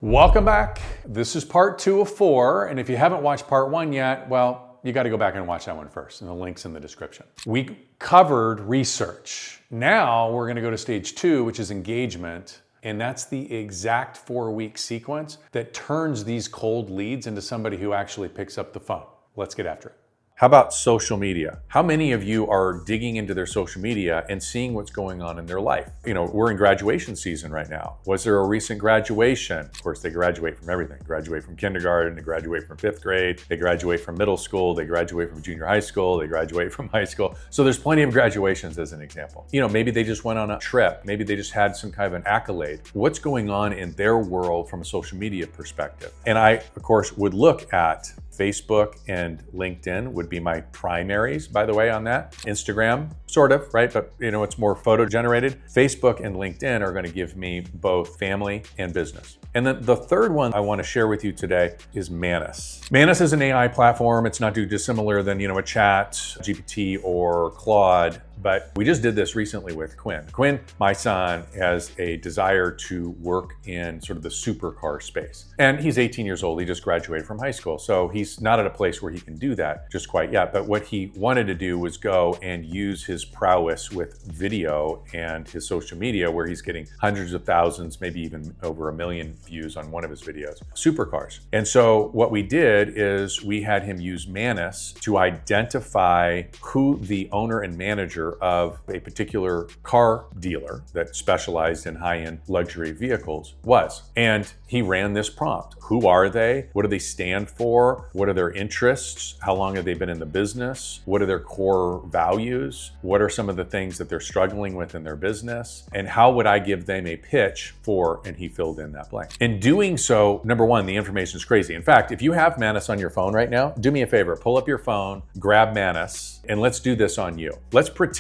Welcome back. This is part 2 of 4, and if you haven't watched part 1 yet, well, you got to go back and watch that one first, and the link's in the description. We covered research. Now we're going to go to stage 2, which is engagement, and that's the exact 4-week sequence that turns these cold leads into somebody who actually picks up the phone. Let's get after it. How about social media? How many of you are digging into their social media and seeing what's going on in their life? You know, we're in graduation season right now. Was there a recent graduation? Of course, they graduate from everything. Graduate from kindergarten, they graduate from 5th grade, they graduate from middle school, they graduate from junior high school, they graduate from high school. So there's plenty of graduations as an example. You know, maybe they just went on a trip. Maybe they just had some kind of an accolade. What's going on in their world from a social media perspective? And I, of course, would look at Facebook and LinkedIn would be my primaries, by the way, on that. Instagram, sort of, right? But you know, it's more photo generated. Facebook and LinkedIn are going to give me both family and business. And then the third one I want to share with you today is Manus. Manus is an AI platform. It's not too dissimilar than, a Chat, GPT, or Claude. But we just did this recently with Quinn. Quinn, my son, has a desire to work in sort of the supercar space. And he's 18 years old. He just graduated from high school. So he's not at a place where he can do that just quite yet. But what he wanted to do was go and use his prowess with video and his social media, where he's getting hundreds of thousands, maybe even over 1 million views on one of his videos, supercars. And so what we did is we had him use Manus to identify who the owner and manager of a particular car dealer that specialized in high-end luxury vehicles was. And he ran this prompt. Who are they? What do they stand for? What are their interests? How long have they been in the business? What are their core values? What are some of the things that they're struggling with in their business? And how would I give them a pitch for, and he filled in that blank. In doing so, number one, the information is crazy. In fact, if you have Manus on your phone right now, do me a favor, pull up your phone, grab Manus, and let's do this on you. Let's pretend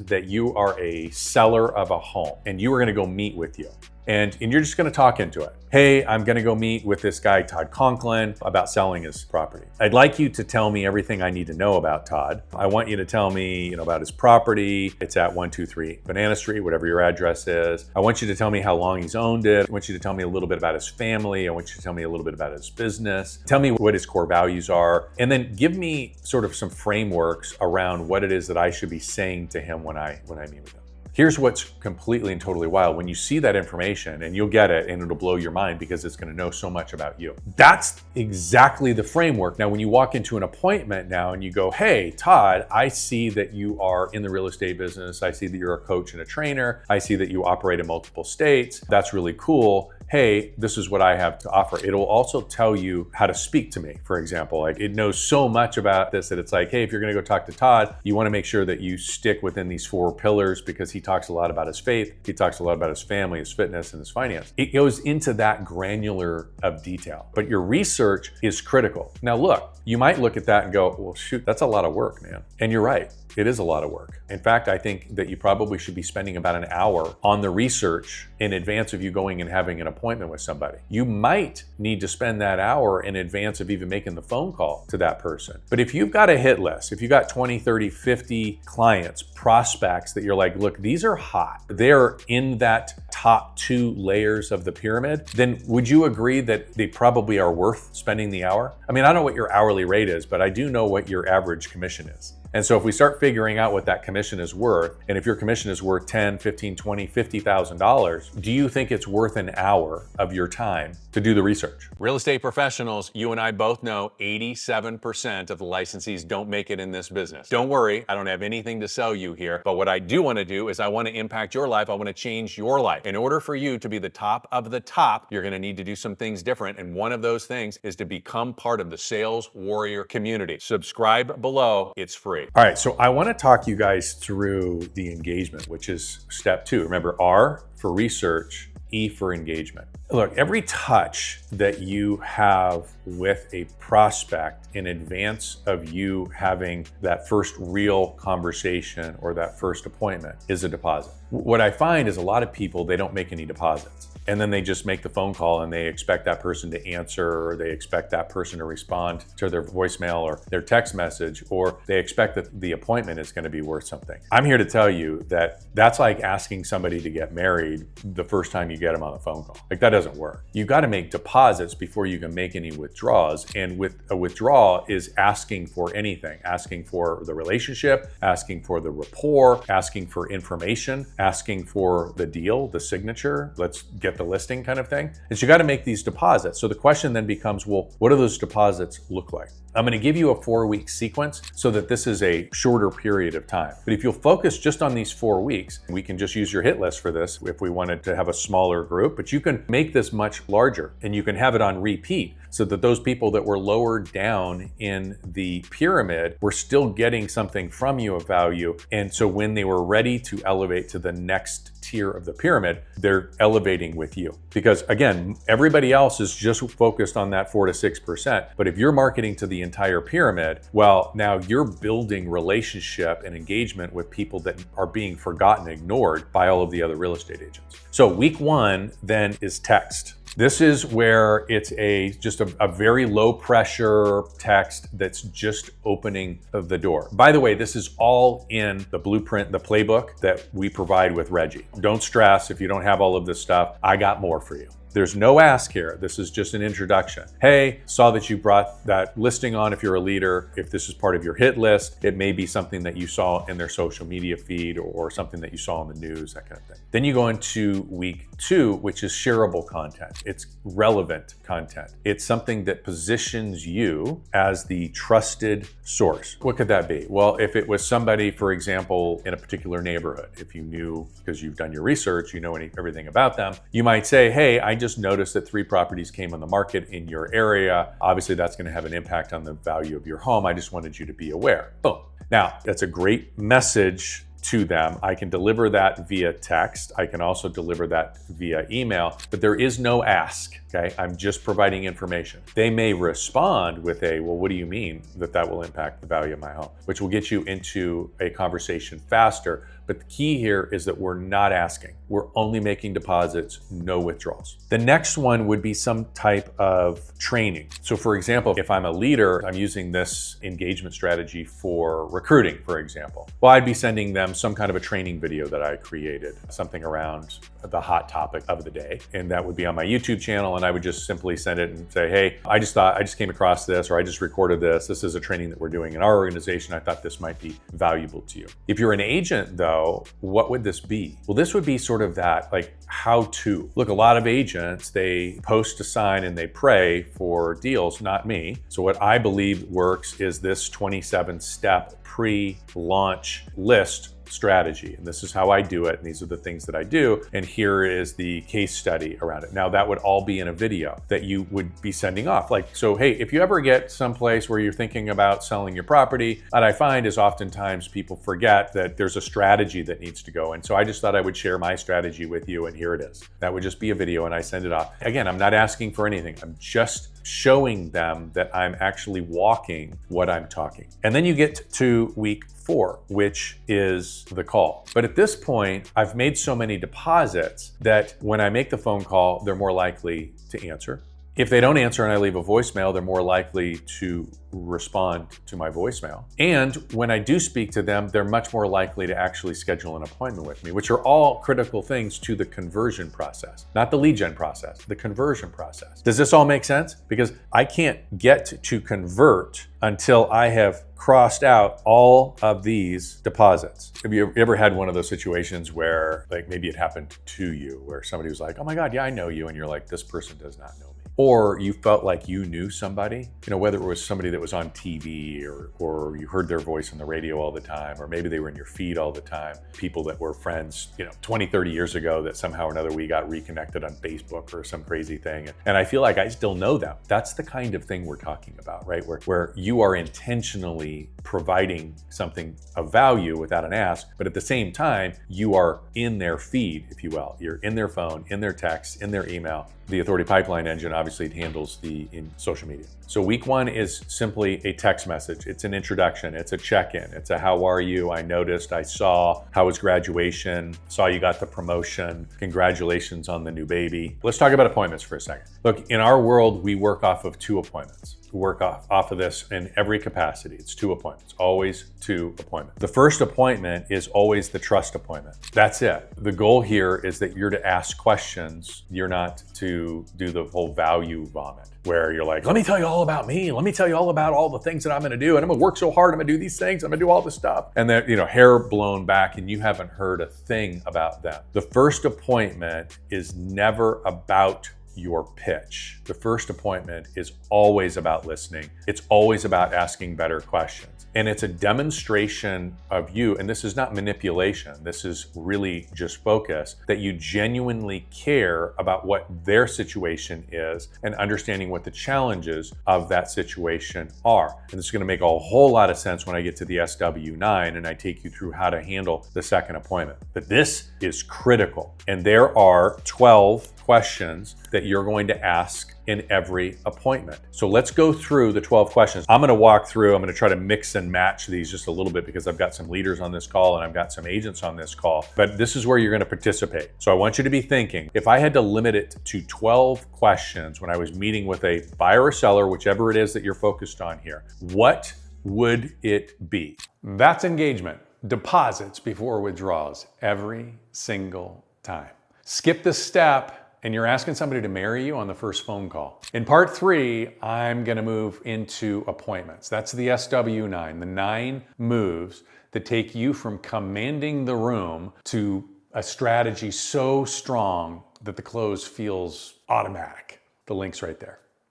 that you are a seller of a home and you are going to go meet with you. And you're just going to talk into it. Hey, I'm going to go meet with this guy, Todd Conklin, about selling his property. I'd like you to tell me everything I need to know about Todd. I want you to tell me, about his property. It's at 123 Banana Street, whatever your address is. I want you to tell me how long he's owned it. I want you to tell me a little bit about his family. I want you to tell me a little bit about his business. Tell me what his core values are. And then give me sort of some frameworks around what it is that I should be saying to him when I meet with him. Here's what's completely and totally wild. When you see that information, and you'll get it and it'll blow your mind because it's going to know so much about you. That's exactly the framework. Now, when you walk into an appointment now and you go, hey, Todd, I see that you are in the real estate business. I see that you're a coach and a trainer. I see that you operate in multiple states. That's really cool. Hey, this is what I have to offer. It'll also tell you how to speak to me, for example. Like, it knows so much about this that it's like, hey, if you're going to go talk to Todd, you want to make sure that you stick within these 4 pillars, because he talks a lot about his faith. He talks a lot about his family, his fitness, and his finance. It goes into that granular of detail, but your research is critical. Now, look, you might look at that and go, well, shoot, that's a lot of work, man. And you're right. It is a lot of work. In fact, I think that you probably should be spending about an hour on the research in advance of you going and having an appointment with somebody. You might need to spend that hour in advance of even making the phone call to that person. But if you've got a hit list, if you got 20, 30, 50 clients, prospects that you're like, look, these are hot, they're in that top 2 layers of the pyramid, then would you agree that they probably are worth spending the hour? I mean, I don't know what your hourly rate is, but I do know what your average commission is. And so if we start figuring out what that commission is worth, and if your commission is worth $10, $15, $20, $50,000, do you think it's worth an hour of your time to do the research? Real estate professionals, you and I both know 87% of the licensees don't make it in this business. Don't worry, I don't have anything to sell you here, but what I do want to do is I want to impact your life. I want to change your life. In order for you to be the top of the top, you're going to need to do some things different. And one of those things is to become part of the Sales Warrior community. Subscribe below, it's free. All right, so I want to talk you guys through the engagement, which is step 2. Remember, R for research, E for engagement. Look, every touch that you have with a prospect in advance of you having that first real conversation or that first appointment is a deposit. What I find is a lot of people, they don't make any deposits. and then they just make the phone call and they expect that person to answer, or they expect that person to respond to their voicemail or their text message, or they expect that the appointment is going to be worth something. I'm here to tell you that that's like asking somebody to get married the first time you get them on a phone call. Like, that doesn't work. You got to make deposits before you can make any withdrawals. And with a withdrawal is asking for anything, asking for the relationship, asking for the rapport, asking for information, asking for the deal, the signature, let's get the listing kind of thing. And so you got to make these deposits. So the question then becomes, well, what do those deposits look like? I'm going to give you a 4-week sequence so that this is a shorter period of time. But if you'll focus just on these 4 weeks, we can just use your hit list for this if we wanted to have a smaller group, but you can make this much larger and you can have it on repeat so that those people that were lower down in the pyramid were still getting something from you of value. And so when they were ready to elevate to the next tier of the pyramid, they're elevating with you. Because again, everybody else is just focused on that 4 to 6%. But if you're marketing to the entire pyramid, well, now you're building relationship and engagement with people that are being forgotten, ignored by all of the other real estate agents. So week 1 then is text. This is where it's just a very low pressure text that's just opening the door. By the way, this is all in the blueprint, the playbook that we provide with Reggie. Don't stress if you don't have all of this stuff. I got more for you. There's no ask here. This is just an introduction. Hey, saw that you brought that listing on. If you're a leader, if this is part of your hit list, it may be something that you saw in their social media feed or something that you saw in the news, that kind of thing. Then you go into week 2, which is shareable content. It's relevant content. It's something that positions you as the trusted source. What could that be? Well, if it was somebody, for example, in a particular neighborhood, if you knew, because you've done your research, you know everything about them, you might say, hey, I just noticed that 3 properties came on the market in your area. Obviously, that's going to have an impact on the value of your home. I just wanted you to be aware. Boom. Now, that's a great message to them. I can deliver that via text. I can also deliver that via email, but there is no ask, okay? I'm just providing information. They may respond with a, well, what do you mean that will impact the value of my home? Which will get you into a conversation faster. But the key here is that we're not asking. We're only making deposits, no withdrawals. The next one would be some type of training. So for example, if I'm a leader, I'm using this engagement strategy for recruiting, for example. Well, I'd be sending them some kind of a training video that I created, something around the hot topic of the day. And that would be on my YouTube channel. And I would just simply send it and say, hey, I just came across this, or I just recorded this. This is a training that we're doing in our organization. I thought this might be valuable to you. If you're an agent though, what would this be? Well, this would be sort of that, like, how to. Look, a lot of agents, they post a sign and they pray for deals, not me. So what I believe works is this 27-step pre-launch list strategy. And this is how I do it. And these are the things that I do. And here is the case study around it. Now that would all be in a video that you would be sending off. Like, so, hey, if you ever get someplace where you're thinking about selling your property, what I find is oftentimes people forget that there's a strategy that needs to go. And so I just thought I would share my strategy with you. And here it is. That would just be a video and I send it off. Again, I'm not asking for anything. I'm just showing them that I'm actually walking what I'm talking. And then you get to week 4, which is the call. But at this point, I've made so many deposits that when I make the phone call, they're more likely to answer. If they don't answer and I leave a voicemail, they're more likely to respond to my voicemail. And when I do speak to them, they're much more likely to actually schedule an appointment with me, which are all critical things to the conversion process, not the lead gen process, the conversion process. Does this all make sense? Because I can't get to convert until I have crossed out all of these deposits. Have you ever had one of those situations where, like, maybe it happened to you, where somebody was like, oh my God, yeah, I know you. And you're like, this person does not know me. Or you felt like you knew somebody, whether it was somebody that was on TV or you heard their voice on the radio all the time, or maybe they were in your feed all the time, people that were friends, 20, 30 years ago that somehow or another we got reconnected on Facebook or some crazy thing. And I feel like I still know them. That's the kind of thing we're talking about, right? Where you are intentionally providing something of value without an ask, but at the same time, you are in their feed, if you will. You're in their phone, in their text, in their email, the Authority Pipeline engine, obviously it handles the in social media. So week 1 is simply a text message. It's an introduction. It's a check-in. It's a how are you? I noticed, I saw, how was graduation? Saw you got the promotion. Congratulations on the new baby. Let's talk about appointments for a second. Look, in our world, we work off of 2 appointments. We work off of this in every capacity. It's 2 appointments, always 2 appointments. The first appointment is always the trust appointment. That's it. The goal here is that you're to ask questions. You're not to do the whole value vomit where you're like, let me tell you all about me. Let me tell you all about all the things that I'm going to do. And I'm going to work so hard. I'm going to do these things. I'm going to do all this stuff. And then, hair blown back and you haven't heard a thing about them. The first appointment is never about your pitch. The first appointment is always about listening. It's always about asking better questions. And it's a demonstration of you, and this is not manipulation, this is really just focus, that you genuinely care about what their situation is and understanding what the challenges of that situation are. And this is gonna make a whole lot of sense when I get to the SW9 and I take you through how to handle the second appointment. But this is critical. And there are 12 questions that you're going to ask in every appointment. So let's go through the 12 questions. I'm going to walk through, I'm going to try to mix and match these just a little bit because I've got some leaders on this call and I've got some agents on this call, but this is where you're going to participate. So I want you to be thinking, if I had to limit it to 12 questions when I was meeting with a buyer or seller, whichever it is that you're focused on here, what would it be? That's engagement. Deposits before withdrawals every single time. Skip this step and you're asking somebody to marry you on the first phone call. In part 3, I'm gonna move into appointments. That's the SW9, the 9 moves that take you from commanding the room to a strategy so strong that the close feels automatic. The link's right there.